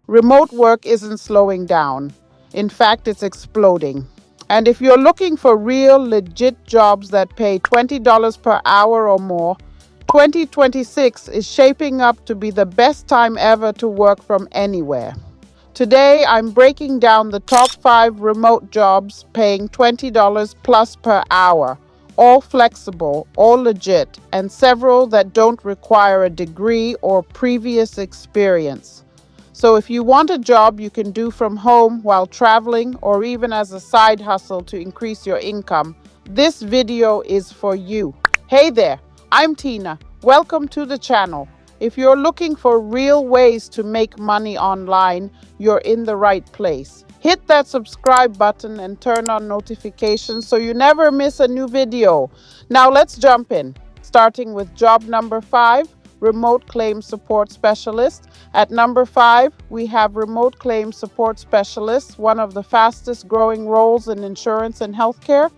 Remote work isn't slowing down. In fact, it's exploding. And if you're looking for real, legit jobs that pay $20 per hour or more, 2026 is shaping up to be the best time ever to work from anywhere. Today, I'm breaking down the top 5 remote jobs paying $20 plus per hour, all flexible, all legit, and several that don't require a degree or previous experience. So, if you want a job you can do from home while traveling or even as a side hustle to increase your income, this video is for you. Hey there, I'm Tina. Welcome to the channel. If you're looking for real ways to make money online, you're in the right place. Hit that subscribe button and turn on notifications so you never miss a new video. Now let's jump in. Starting with job number 5, remote claim support specialist. At number 5, we have remote claim support specialist, one of the fastest growing roles in insurance and healthcare.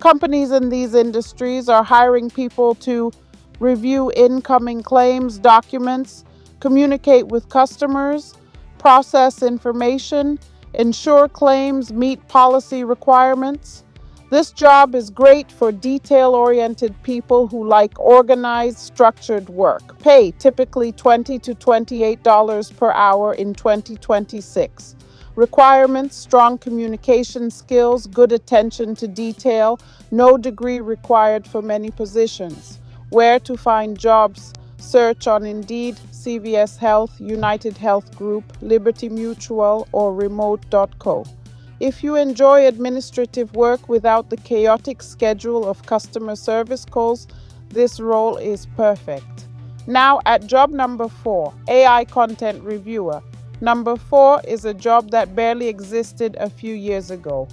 Companies in these industries are hiring people to review incoming claims documents, communicate with customers, process information, ensure claims meet policy requirements. This job is great for detail-oriented people who like organized, structured work. Pay typically $20 to $28 per hour in 2026. Requirements: strong communication skills, good attention to detail, no degree required for many positions. Where to find jobs? Search on Indeed, CVS Health, United Health Group, Liberty Mutual, or remote.co. If you enjoy administrative work without the chaotic schedule of customer service calls, this role is perfect. Now at job number 4, AI content reviewer. Number 4 is a job that barely existed a few years ago.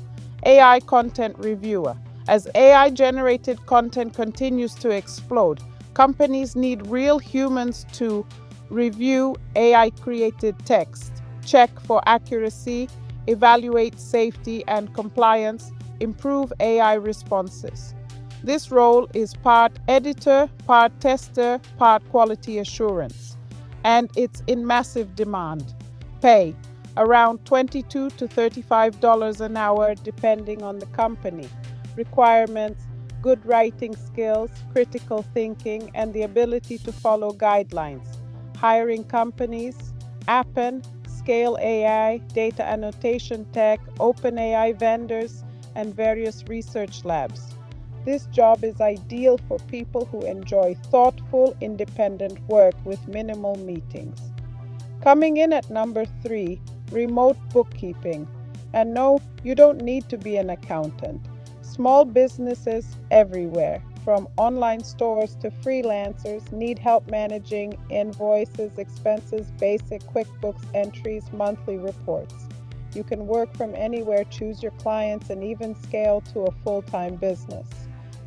AI content reviewer. As AI generated content continues to explode, companies need real humans to review AI created text, check for accuracy, evaluate safety and compliance, improve AI responses. This role is part editor, part tester, part quality assurance, and it's in massive demand. Pay around $22 to $35 an hour depending on the company. Requirements: good writing skills, critical thinking, and the ability to follow guidelines. Hiring companies: Appen, Scale AI, Data Annotation Tech, OpenAI vendors, and various research labs. This job is ideal for people who enjoy thoughtful, independent work with minimal meetings. Coming in at number 3, remote bookkeeping. And no, you don't need to be an accountant. Small businesses everywhere, from online stores to freelancers, need help managing invoices, expenses, basic QuickBooks entries, monthly reports. You can work from anywhere, choose your clients, and even scale to a full-time business.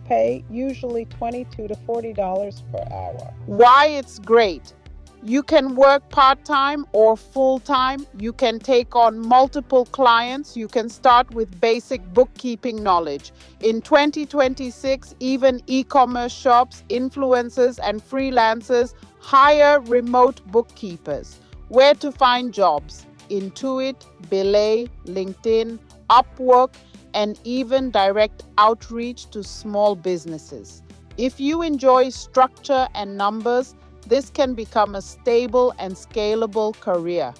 Pay usually $22 to $40 per hour. Why it's great? You can work part-time or full-time. You can take on multiple clients. You can start with basic bookkeeping knowledge. In 2026, even e-commerce shops, influencers, and freelancers hire remote bookkeepers. Where to find jobs? Intuit, Belay, LinkedIn, Upwork, and even direct outreach to small businesses. If you enjoy structure and numbers, this can become a stable and scalable career.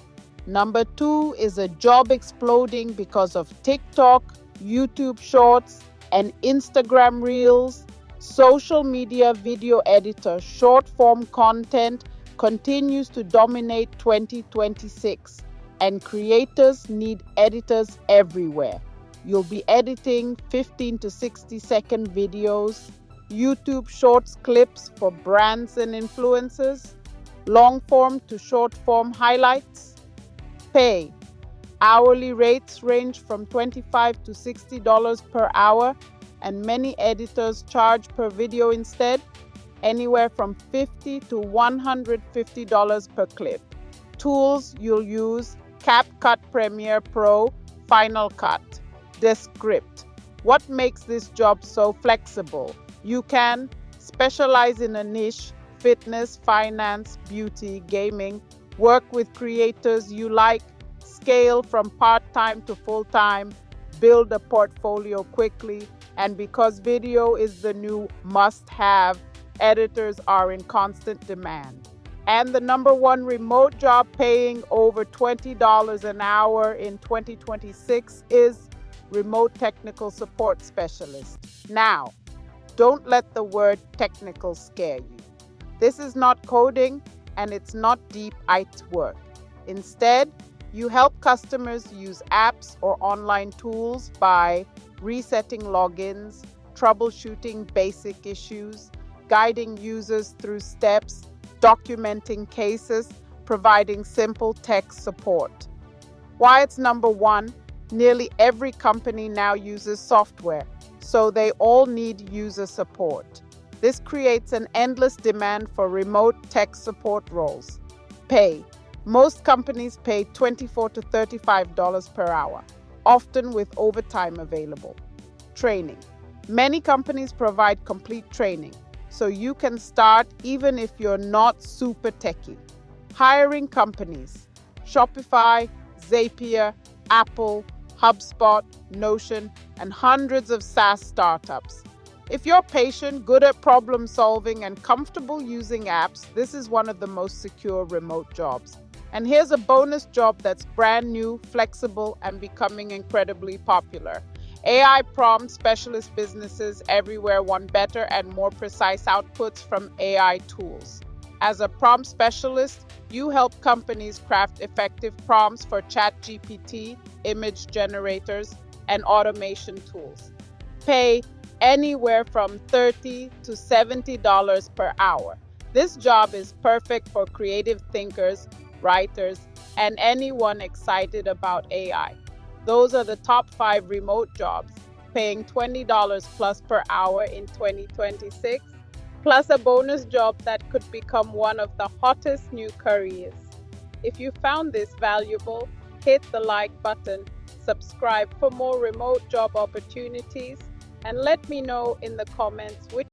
Number 2 is a job exploding because of TikTok, YouTube Shorts, and Instagram Reels. Social media video editor, short form content continues to dominate 2026, and creators need editors everywhere. You'll be editing 15 to 60-second videos, YouTube Shorts clips for brands and influencers, long form to short form highlights. Pay: hourly rates range from $25 to $60 per hour, and many editors charge per video instead, anywhere from $50 to $150 per clip. Tools you'll use: CapCut Premiere Pro, Final Cut. Descript: what makes this job so flexible? You can specialize in a niche: fitness, finance, beauty, gaming, work with creators you like, scale from part-time to full-time, build a portfolio quickly, and because video is the new must-have, editors are in constant demand. And the number one remote job paying over $20 an hour in 2026 is remote technical support specialist. Now, don't let the word technical scare you. This is not coding and it's not deep IT work. Instead, you help customers use apps or online tools by resetting logins, troubleshooting basic issues, guiding users through steps, documenting cases, providing simple tech support. Why it's number one, nearly every company now uses software, so they all need user support. This creates an endless demand for remote tech support roles. Pay. Most companies pay $24 to $35 per hour, often with overtime available. Training. Many companies provide complete training, so you can start even if you're not super techy. Hiring companies. Shopify, Zapier, Apple, HubSpot, Notion, and hundreds of SaaS startups. If you're patient, good at problem solving, and comfortable using apps, this is one of the most secure remote jobs. And here's a bonus job that's brand new, flexible, and becoming incredibly popular. AI prompt specialist businesses everywhere want better and more precise outputs from AI tools. As a prompt specialist, you help companies craft effective prompts for ChatGPT, image generators, and automation tools. Pay anywhere from $30 to $70 per hour. This job is perfect for creative thinkers, writers, and anyone excited about AI. Those are the top 5 remote jobs, paying $20 plus per hour in 2026, plus a bonus job that could become one of the hottest new careers. If you found this valuable, hit the like button, subscribe for more remote job opportunities, and let me know in the comments which